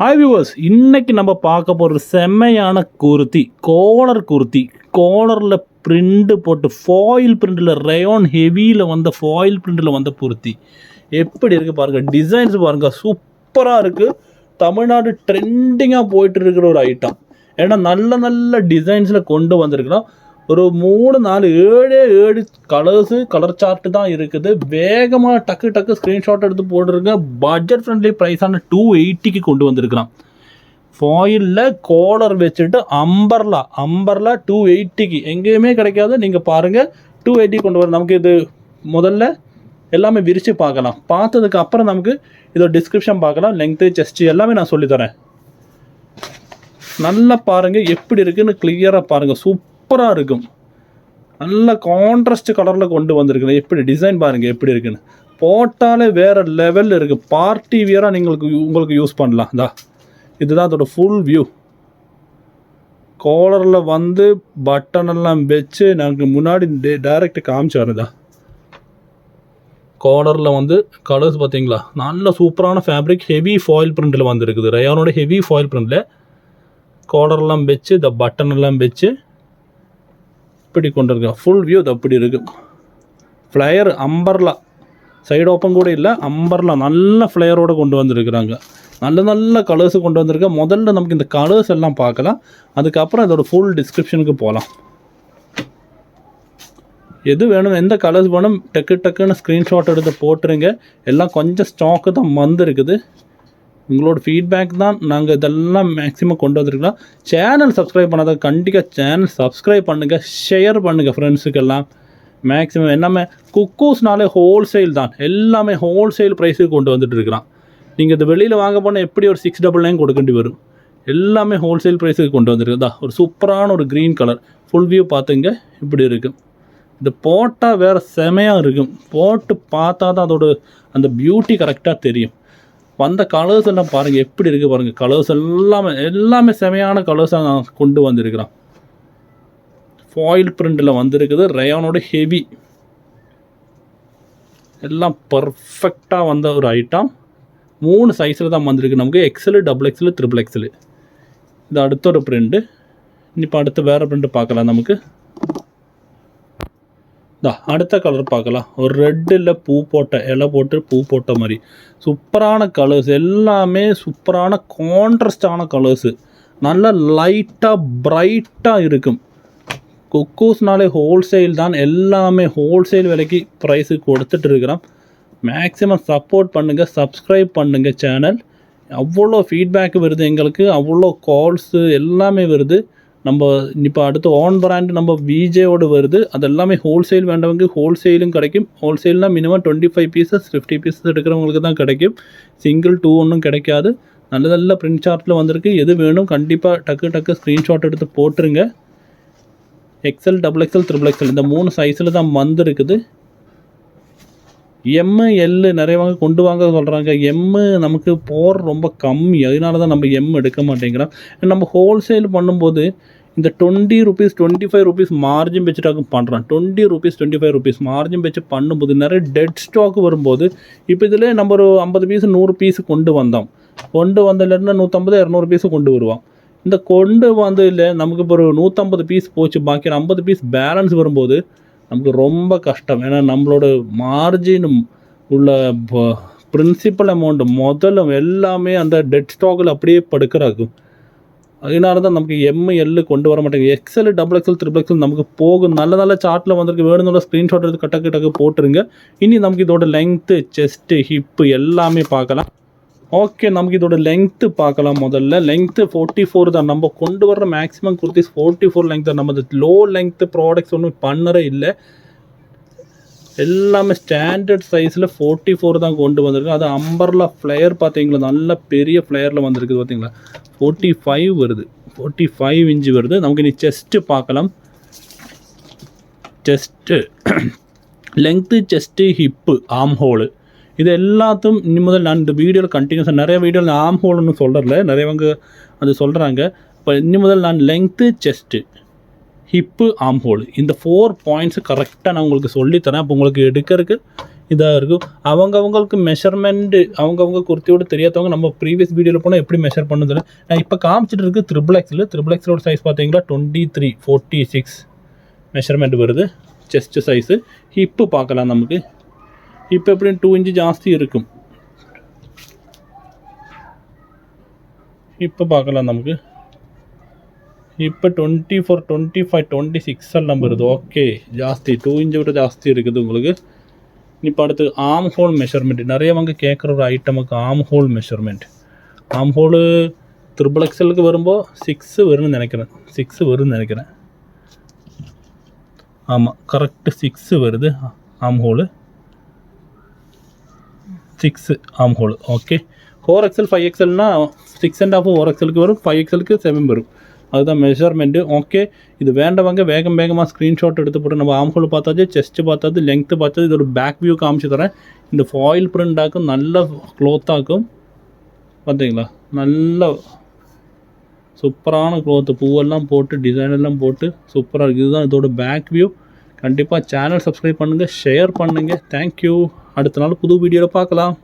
Hi viewers, இன்னைக்கு நம்ம பார்க்க போகிற செம்மையான குர்த்தி, காலரில் பிரிண்ட் போட்டு ஃபாயில் பிரிண்டில் ரயோன் ஹெவியில் வந்த ஃபாயில் பிரிண்டில் வந்த குர்த்தி எப்படி இருக்குது பாருங்கள். டிசைன்ஸ் பாருங்கள், சூப்பராக இருக்குது. தமிழ்நாடு ட்ரெண்டிங்காக போயிட்டு இருக்கிற ஒரு ஐட்டம். ஏன்னா நல்ல நல்ல டிசைன்ஸில் கொண்டு வந்திருக்கிறோம். ஒரு 7 கலர் சார்ட்டு தான் இருக்குது. வேகமாக டக்கு ஸ்க்ரீன்ஷாட் எடுத்து போட்டுருங்க. பட்ஜெட் ஃப்ரெண்ட்லி ப்ரைஸான 280க்கு கொண்டு வந்திருக்கிறான். ஃபாயிலில் காலர் வச்சுட்டு அம்பர்லா 280க்கு எங்கேயுமே கிடைக்காது. நீங்கள் பாருங்கள், 280 கொண்டு வர. நமக்கு இது முதல்ல எல்லாமே விரித்து பார்க்கலாம். பார்த்ததுக்கு அப்புறம் நமக்கு இதோட டிஸ்கிரிப்ஷன் பார்க்கலாம். லெங்க்த்து, செஸ்ட்டு எல்லாமே நான் சொல்லித்தரேன். நல்லா பாருங்கள் எப்படி இருக்குதுன்னு கிளியராக பாருங்கள். சூப்பராக இருக்கும். நல்ல கான்ட்ராஸ்ட் கலரில் கொண்டு வந்திருக்குது. எப்படி டிசைன் பாருங்கள் எப்படி இருக்குன்னு. போட்டாலே வேறு லெவலில் இருக்குது. பார்ட்டி வியராக உங்களுக்கு யூஸ் பண்ணலாம். இதுதான் அதோட ஃபுல் வியூ. காலரில் வந்து பட்டனெல்லாம் வச்சு எனக்கு முன்னாடி டைரெக்ட் காமிச்சாருதா. காலரில் வந்து கலர்ஸ் பார்த்தீங்களா, நல்ல சூப்பரான ஃபேப்ரிக். ஹெவி ஃபாயில் பிரிண்டில் வந்துருக்குது. ரயானோட ஹெவி ஃபாயில் பிரிண்டில் காலர்லாம் வச்சு இந்த பட்டனெல்லாம் வச்சு இப்படி கொண்டு இருக்கேன். ஃபுல் வியூ இது அப்படி இருக்குது. ஃப்ளையர் அம்பர்லா சைடு ஓப்பன் கூட இல்லை, அம்பர்லா நல்ல ஃப்ளையரோடு கொண்டு வந்திருக்கிறாங்க. நல்ல கலர்ஸு கொண்டு வந்திருக்கேன். முதல்ல நமக்கு இந்த கலர்ஸ் எல்லாம் பார்க்கலாம். அதுக்கப்புறம் இதோட ஃபுல் டிஸ்கிரிப்ஷனுக்கு போகலாம். எது வேணும், எந்த கலர்ஸ் வேணும், டக்குன்னு ஸ்க்ரீன்ஷாட் எடுத்து போட்டுருங்க. எல்லாம் கொஞ்சம் ஸ்டாக்கு தான் வந்துருக்குது. உங்களோட ஃபீட்பேக் தான் நாங்கள் இதெல்லாம் மேக்ஸிமம் கொண்டு வந்திருக்கலாம். சேனல் சப்ஸ்கிரைப் பண்ணாத கண்டிப்பாக சேனல் சப்ஸ்கிரைப் பண்ணுங்கள், ஷேர் பண்ணுங்கள் ஃப்ரெண்ட்ஸுக்கெல்லாம். மேக்ஸிமம் எல்லாமே குக்கூஸ்னாலே ஹோல்சேல் தான். எல்லாமே ஹோல்சேல் ப்ரைஸுக்கு கொண்டு வந்துட்டு இருக்கிறான். நீங்கள் இந்த வெளியில் வாங்க போனால் எப்படி ஒரு 699 கொடுக்கண்டி வரும். எல்லாமே ஹோல்சேல் ப்ரைஸுக்கு கொண்டு வந்துருக்குதா. ஒரு சூப்பரான ஒரு க்ரீன் கலர் ஃபுல் வியூ பார்த்துங்க இப்படி இருக்கும். இது போட்டால் வேறு செமையாக இருக்கும். போட்டு பார்த்தா தான் அதோட அந்த பியூட்டி கரெக்டாக தெரியும். வந்த கலர்ஸ் எல்லாம் பாருங்கள் எப்படி இருக்குது பாருங்கள். கலர்ஸ் எல்லாமே செமையான கலர்ஸாக நான் கொண்டு வந்திருக்கிறேன். ஃபாயில் பிரிண்டில் வந்திருக்குது. ரயானோட ஹெவி எல்லாம் பர்ஃபெக்டாக வந்த ஒரு ஐட்டம். 3 சைஸில் தான் வந்திருக்கு நமக்கு. XL, XXL, XXL. இது அடுத்த ஒரு பிரிண்ட்டு. இப்போ அடுத்து வேறு பிரிண்ட்டு பார்க்கலாம். நமக்கு அடுத்த கலர் பார்க்கலாம். ஒரு ரெட்டில் இலை போட்டு பூ போட்ட மாதிரி சூப்பரான கலர்ஸ். எல்லாமே சூப்பரான கான்ட்ராஸ்டான கலர்ஸு. நல்ல லைட்டாக பிரைட்டாக இருக்கும். குக்கூஸ்னாலே ஹோல்சேல் தான். எல்லாமே ஹோல்சேல் விலைக்கு ப்ரைஸுக்கு கொடுத்துட்டு இருக்கிறோம். மேக்ஸிமம் சப்போர்ட் பண்ணுங்கள், சப்ஸ்கிரைப் பண்ணுங்கள் சேனல். அவ்வளோ ஃபீட்பேக்கு வருது எங்களுக்கு, அவ்வளோ கால்ஸு எல்லாமே வருது. நம்ம இப்போ அடுத்து ஓன் பிராண்டு நம்ம விஜேயோடு வருது. அது எல்லாமே ஹோல்சேல் வேண்டவங்க ஹோல்சேலும் கிடைக்கும். ஹோல்சேல்னால் மினிமம் 25 பீசஸ் 50 பீசஸ் எடுக்கிறவங்களுக்கு தான் கிடைக்கும். சிங்கிள் 2 ஒன்றும் கிடைக்காது. நல்ல பிரிண்ட் சார்ட்டில் வந்திருக்கு. எது வேணும் கண்டிப்பாக டக்கு ஸ்க்ரீன்ஷாட் எடுத்து போட்டுருங்க. XL, XXL, XXL இந்த 3 சைஸில் தான் வந்திருக்குது. ML நிறையவங்க கொண்டு வாங்க சொல்கிறாங்க. நமக்கு போர் ரொம்ப கம்மி, அதனால தான் நம்ம எடுக்க மாட்டேங்கிறோம். நம்ம ஹோல்சேல் பண்ணும்போது இந்த 20 ரூபீஸ் 25 ரூபீஸ் மார்ஜின் வச்சுட்டாங்க பண்ணுறோம். 20 ரூபீஸ் 25 ரூபீஸ் மார்ஜின் வச்சு பண்ணும்போது நிறைய டெட் ஸ்டாக் வரும்போது இப்போ இதில் நம்ம ஒரு 50 பீஸ் 100 பீஸ் கொண்டு வந்ததுலேருந்து 150 200 பீஸு கொண்டு வருவோம். இந்த கொண்டு வந்ததில் நமக்கு இப்போ ஒரு 150 பீஸ் போச்சு, பாக்கி 50 பீஸ் பேலன்ஸ் வரும்போது நமக்கு ரொம்ப கஷ்டம். ஏன்னா நம்மளோட மார்ஜினும் உள்ள பிரின்சிபல் அமௌண்ட்டு முதலும் எல்லாமே அந்த டெட் ஸ்டாக்கில் அப்படியே படுக்கிறாக்கும். அதனால தான் நமக்கு ML கொண்டு வர மாட்டேங்க. XL, XXL, XXL நமக்கு போகும். நல்ல சார்ட்டில் வந்திருக்கு. வேணும்னால ஸ்க்ரீன்ஷாட் எடுத்து டக்கு போட்டுருங்க. இனி நமக்கு இதோட லெங்க்த்து, செஸ்ட்டு, ஹிப்பு எல்லாமே பார்க்கலாம். ஓகே, நமக்கு இதோட லெங்க்த்து பார்க்கலாம். முதல்ல லெங்க்த்து 44 தான். நம்ம கொண்டு வர்ற மேக்ஸிமம் குர்த்திஸ் 44 லெங்க் தான். நம்ம லோ லெங்க்த்து ப்ராடக்ட்ஸ் ஒன்றும் பண்ணறே இல்லை. எல்லாமே ஸ்டாண்டர்ட் சைஸில் 44 தான் கொண்டு வந்திருக்கு. அது அம்பர்லா ஃப்ளையர் பார்த்தீங்களா, நல்ல பெரிய ஃப்ளையரில் வந்திருக்குது பார்த்தீங்களா. 45 வருது, 45 இன்ச்சு வருது. நமக்கு இனி செஸ்ட்டு பார்க்கலாம். செஸ்ட்டு லெங்க்த்து, செஸ்ட்டு, ஹிப்பு, ஆம் ஹோலு இது எல்லாத்தையும் இனி முதல் நான் இந்த வீடியோவில் கண்டினியூஸாக நிறைய வீடியோவில் ஆம் ஹோல்னு சொல்கிறல, நிறையவங்க அது சொல்கிறாங்க. இப்போ இனி முதல் நான் லெங்க்த்து, செஸ்ட்டு, ஹிப்பு, ஆம் ஹோல் இந்த 4 பாயிண்ட்ஸு கரெக்டாக நான் உங்களுக்கு சொல்லித்தரேன். அப்போ உங்களுக்கு எடுக்கிறதுக்கு இதாக இருக்கும். அவங்கவுங்களுக்கு மெஷர்மெண்ட்டு அவங்கவுங்க குர்த்தியோடு தெரியாதவங்க நம்ம ப்ரீவியஸ் வீடியோவில் போனால் எப்படி மெஷர் பண்ணுதில்ல. நான் இப்போ காமிச்சிட்டு இருக்கு ட்ரிபிள் எக்ஸலோட சைஸ் பார்த்தீங்களா 23/46 மெஷர்மெண்ட் வருது. Chest size. ஹிப்பு பார்க்கலாம். நமக்கு இப்போ எப்படியும் 2 இன்ச்சு ஜாஸ்தி இருக்கும். இப்போ பார்க்கலாம். நமக்கு இப்போ 24, 25, 26 எல்லாம் வருது. ஓகே, ஜாஸ்தி 2 இன்ச்சை விட ஜாஸ்தி இருக்குது உங்களுக்கு. இப்போ அடுத்து ஆம் ஹோல் மெஷர்மெண்ட். நிறையவங்க கேட்குற ஒரு ஐட்டமுக்கு ஆம் ஹோல் மெஷர்மெண்ட். ஆம் ஹோலு ட்ரிபிள் எக்ஸலுக்கு வரும்போது 6 வரும்னு நினைக்கிறேன். ஆமாம், கரெக்டு 6 வருது ஆம் ஹோலு. 6 ஆம் ஹோலு. ஓகே, 4XL 5XLனா 6.5 4XLக்கு வரும், 5XLக்கு 7 வரும். அதுதான் மெஷர்மெண்ட்டு. ஓகே, இது வேண்டவங்க வேகமாக ஸ்க்ரீன்ஷாட் எடுத்து போட்டு நம்ம ஆம் ஹோல் பார்த்தாச்சு, செஸ்ட்டு பார்த்தாது, லெங்க்த்து பார்த்தது. இதோட பேக் வியூ காமிச்சு தரேன். இந்த ஃபாயில் பிரிண்டாக்கும், நல்ல க்ளோத்தாக்கும். பார்த்தீங்களா, நல்ல சூப்பரான க்ளோத்து, பூவெல்லாம் போட்டு டிசைன் எல்லாம் போட்டு சூப்பராக இருக்குது. இதுதான் இதோட பேக் வியூ. கண்டிப்பாக சேனல் சப்ஸ்கிரைப் பண்ணுங்கள், ஷேர் பண்ணுங்கள். தேங்க்யூ. அடுத்த நாள் புது வீடியோவில் பார்க்கலாம்.